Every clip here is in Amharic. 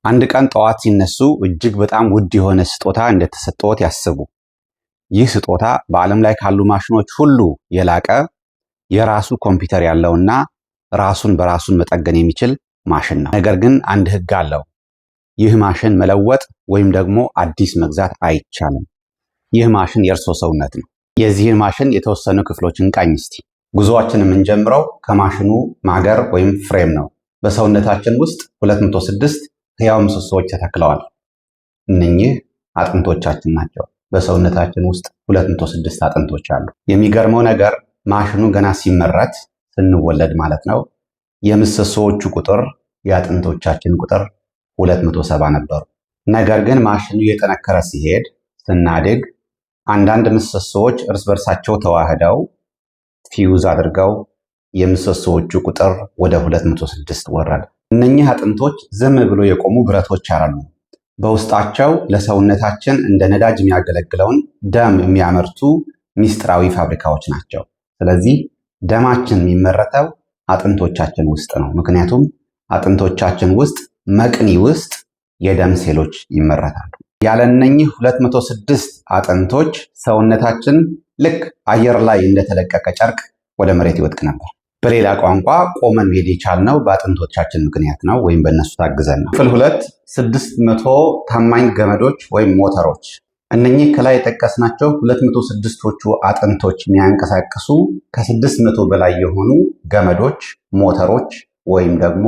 አንድ ቀን ጠዋት ሲነሱ እጅግ በጣም ውድ የሆነ ስጦታ እንደተሰጠዎት ያስቡ። ይህ ስጦታ በዓለም ላይ ካሉ ማሽኖች ሁሉ የላቀ የራሱ ኮምፒውተር ያለውና ራሱን በራሱን መጠገን የሚችል ማሽን ነው። ነገር ግን አንድ ሕግ አለው። ይህ ማሽን መለወጥ ወይም ደግሞ አዲስ መግዛት አይቻልም። ይህ ማሽን የእርሶ ሰውነት ነው። የዚህን ማሽን የተወሰኑ ክፍሎችን እንቃኝ እስቲ። ጉዞአችንን የምንጀምረው ከማሽኑ ማገር ወይም ፍሬም ነው። በሰውነታችን ውስጥ 206 ሕያው ምሰሶዎች ተተክለዋል። እነኚህ አጥንቶቻችን ናቸው። በሰውነታችን ውስጥ 206 አጥንቶች አሉ። የሚገርመው ነገር ማሽኑ ገና ሲመረት ስንወለድ ማለት ነው የምሰሶዎቹ ቁጥር የአጥንቶቻችን ቁጥር 270 ነበሩ። ነገር ግን ማሽኑ እየጠነከረ ሲሄድ ስናድግ አንዳንድ ምሰሶዎች እርስ በርሳቸው ተዋህደው ፊውዝ አድርገው የምሰሶዎቹ ቁጥር ወደ 206 ወረደ። እነኚህ አጥንቶች ዝም ብሎ የቆሙ ብረቶች አይደሉም። በውስጣቸው ለሰውነታችን እንደ ነዳጅ የሚያገለግለውን ደም የሚያመርቱ ሚስጥራዊ ፋብሪካዎች ናቸው። ስለዚህ ደማችን የሚመረተው አጥንቶቻችን ውስጥ ነው። ምክንያቱም አጥንቶቻችን ውስጥ መቅኒ ውስጥ የደም ሴሎች ይመረታሉ። ያለ እነኚህ 206 አጥንቶች ሰውነታችን ልክ አየር ላይ እንደተለቀቀ ጨርቅ ወደ መሬት ይወድቅ ነበር። በሌላ ቋንቋ ቆመን መሄድ የቻልነው በአጥንቶቻችን ምክንያት ነው፣ ወይም በእነሱ ታግዘን ነው። ክፍል 2 600 ታማኝ ገመዶች ወይም ሞተሮች። እነኚህ ከላይ የጠቀስናቸው 206ቶቹ አጥንቶች የሚያንቀሳቅሱ ከ600 በላይ የሆኑ ገመዶች፣ ሞተሮች ወይም ደግሞ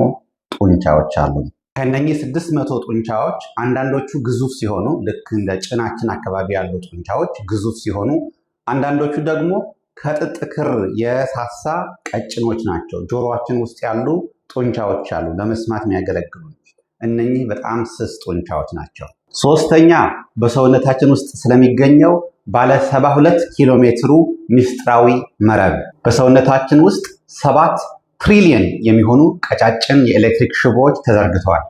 ጡንቻዎች አሉ። ከእነኚህ 600 ጡንቻዎች አንዳንዶቹ ግዙፍ ሲሆኑ ልክ እንደ ጭናችን አካባቢ ያሉ ጡንቻዎች ግዙፍ ሲሆኑ፣ አንዳንዶቹ ደግሞ ከጥጥ ክር የሳሳ ቀጭኖች ናቸው። ጆሮአችን ውስጥ ያሉ ጡንቻዎች አሉ ለመስማት የሚያገለግሉ። እነኚህ በጣም ስስ ጡንቻዎች ናቸው። ሶስተኛ በሰውነታችን ውስጥ ስለሚገኘው ባለ 72 ኪሎ ሜትሩ ሚስጥራዊ መረብ። በሰውነታችን ውስጥ 7 ትሪሊየን የሚሆኑ ቀጫጭን የኤሌክትሪክ ሽቦዎች ተዘርግተዋል።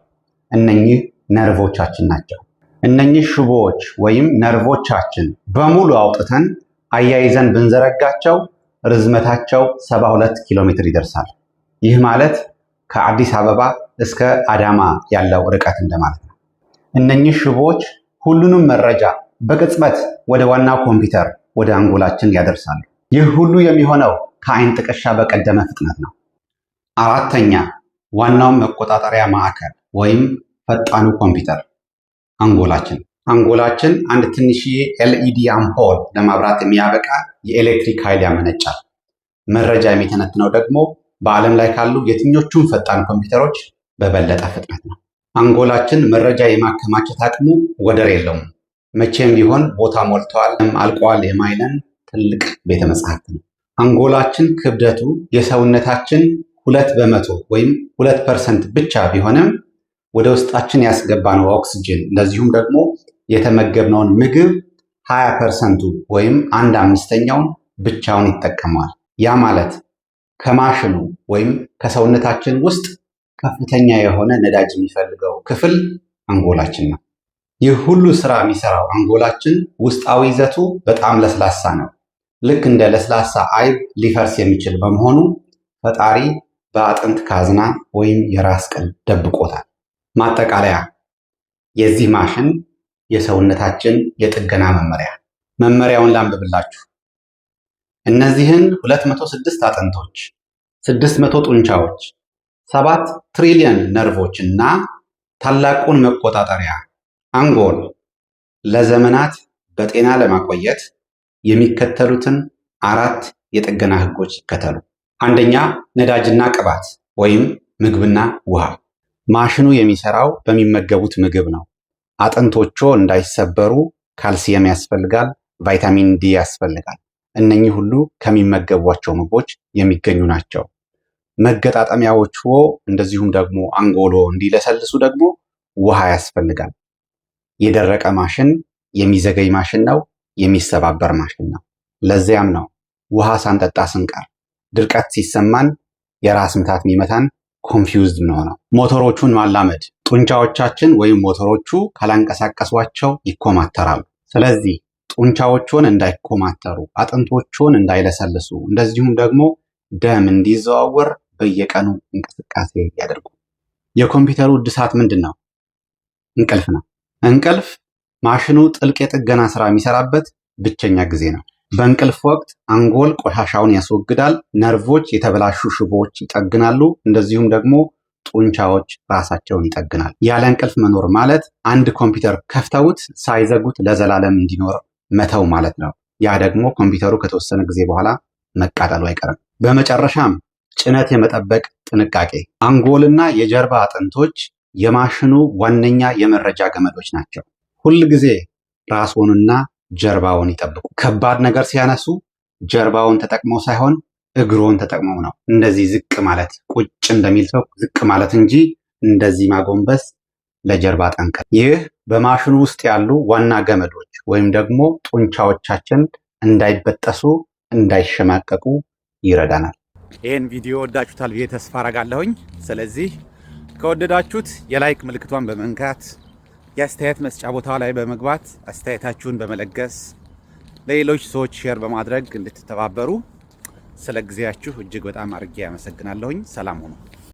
እነኚህ ነርቮቻችን ናቸው። እነኚህ ሽቦዎች ወይም ነርቮቻችን በሙሉ አውጥተን አያይዘን ብንዘረጋቸው ርዝመታቸው 72 ኪሎ ሜትር ይደርሳል። ይህ ማለት ከአዲስ አበባ እስከ አዳማ ያለው ርቀት እንደማለት ነው። እነኚህ ሽቦዎች ሁሉንም መረጃ በቅጽበት ወደ ዋናው ኮምፒውተር ወደ አንጎላችን ያደርሳሉ። ይህ ሁሉ የሚሆነው ከአይን ጥቅሻ በቀደመ ፍጥነት ነው። አራተኛ ዋናው መቆጣጠሪያ ማዕከል ወይም ፈጣኑ ኮምፒውተር አንጎላችን። አንጎላችን አንድ ትንሽዬ ኤልኢዲ አምፖል ለማብራት የሚያበቃ የኤሌክትሪክ ኃይል ያመነጫል። መረጃ የሚተነትነው ደግሞ በዓለም ላይ ካሉ የትኞቹም ፈጣን ኮምፒውተሮች በበለጠ ፍጥነት ነው። አንጎላችን መረጃ የማከማቸት አቅሙ ወደር የለውም። መቼም ቢሆን ቦታ ሞልተዋል፣ አልቋል የማይለን ትልቅ ቤተ መጻሕፍት ነው። አንጎላችን ክብደቱ የሰውነታችን 2% ወይም 2% ብቻ ቢሆንም ወደ ውስጣችን ያስገባነው ኦክስጅን እንደዚሁም ደግሞ የተመገብነውን ምግብ 20% ወይም 1/5ኛውን ብቻውን ይጠቀመዋል። ያ ማለት ከማሽኑ ወይም ከሰውነታችን ውስጥ ከፍተኛ የሆነ ነዳጅ የሚፈልገው ክፍል አንጎላችን ነው። ይህ ሁሉ ስራ የሚሰራው አንጎላችን ውስጣዊ ይዘቱ በጣም ለስላሳ ነው። ልክ እንደ ለስላሳ አይብ ሊፈርስ የሚችል በመሆኑ ፈጣሪ በአጥንት ካዝና ወይም የራስ ቅል ደብቆታል። ማጠቃለያ፣ የዚህ ማሽን የሰውነታችን የጥገና መመሪያውን ላንብብላችሁ። እነዚህን 206 አጥንቶች፣ 600 ጡንቻዎች፣ 7 ትሪሊየን ነርቮች እና ታላቁን መቆጣጠሪያ አንጎል ለዘመናት በጤና ለማቆየት የሚከተሉትን 4 የጥገና ህጎች ይከተሉ። አንደኛ፣ ነዳጅና ቅባት ወይም ምግብና ውሃ። ማሽኑ የሚሰራው በሚመገቡት ምግብ ነው። አጥንቶቹ እንዳይሰበሩ ካልሲየም ያስፈልጋል፣ ቫይታሚን ዲ ያስፈልጋል። እነኚህ ሁሉ ከሚመገቧቸው ምግቦች የሚገኙ ናቸው። መገጣጠሚያዎቹ እንደዚሁም ደግሞ አንጎሎ እንዲለሰልሱ ደግሞ ውሃ ያስፈልጋል። የደረቀ ማሽን የሚዘገይ ማሽን ነው፣ የሚሰባበር ማሽን ነው። ለዚያም ነው ውሃ ሳንጠጣ ስንቀር ድርቀት ሲሰማን የራስ ምታት የሚመታን ኮንፊውዝድ ነው። ሞተሮቹን ማላመድ። ጡንቻዎቻችን ወይም ሞተሮቹ ካላንቀሳቀሷቸው ይኮማተራሉ። ስለዚህ ጡንቻዎቹን እንዳይኮማተሩ፣ አጥንቶቹን እንዳይለሰልሱ፣ እንደዚሁም ደግሞ ደም እንዲዘዋወር በየቀኑ እንቅስቃሴ ያደርጉ። የኮምፒውተሩ እድሳት ምንድን ነው? እንቅልፍ ነው። እንቅልፍ ማሽኑ ጥልቅ የጥገና ስራ የሚሰራበት ብቸኛ ጊዜ ነው። በእንቅልፍ ወቅት አንጎል ቆሻሻውን ያስወግዳል፣ ነርቮች የተበላሹ ሽቦዎች ይጠግናሉ፣ እንደዚሁም ደግሞ ጡንቻዎች ራሳቸውን ይጠግናል። ያለ እንቅልፍ መኖር ማለት አንድ ኮምፒውተር ከፍተውት ሳይዘጉት ለዘላለም እንዲኖር መተው ማለት ነው። ያ ደግሞ ኮምፒውተሩ ከተወሰነ ጊዜ በኋላ መቃጠሉ አይቀርም። በመጨረሻም ጭነት የመጠበቅ ጥንቃቄ። አንጎልና የጀርባ አጥንቶች የማሽኑ ዋነኛ የመረጃ ገመዶች ናቸው። ሁል ጊዜ ራስዎንና ጀርባውን ይጠብቁ። ከባድ ነገር ሲያነሱ ጀርባውን ተጠቅመው ሳይሆን እግሮን ተጠቅመው ነው። እንደዚህ ዝቅ ማለት፣ ቁጭ እንደሚል ሰው ዝቅ ማለት እንጂ እንደዚህ ማጎንበስ ለጀርባ ጠንቅ። ይህ በማሽኑ ውስጥ ያሉ ዋና ገመዶች ወይም ደግሞ ጡንቻዎቻችን እንዳይበጠሱ፣ እንዳይሸማቀቁ ይረዳናል። ይህን ቪዲዮ ወዳችሁታል ብዬ ተስፋ አረጋለሁኝ። ስለዚህ ከወደዳችሁት የላይክ ምልክቷን በመንካት የአስተያየት መስጫ ቦታ ላይ በመግባት አስተያየታችሁን በመለገስ ለሌሎች ሰዎች ሼር በማድረግ እንድትተባበሩ ስለ ጊዜያችሁ እጅግ በጣም አድርጌ ያመሰግናለሁኝ። ሰላም ሁኑ።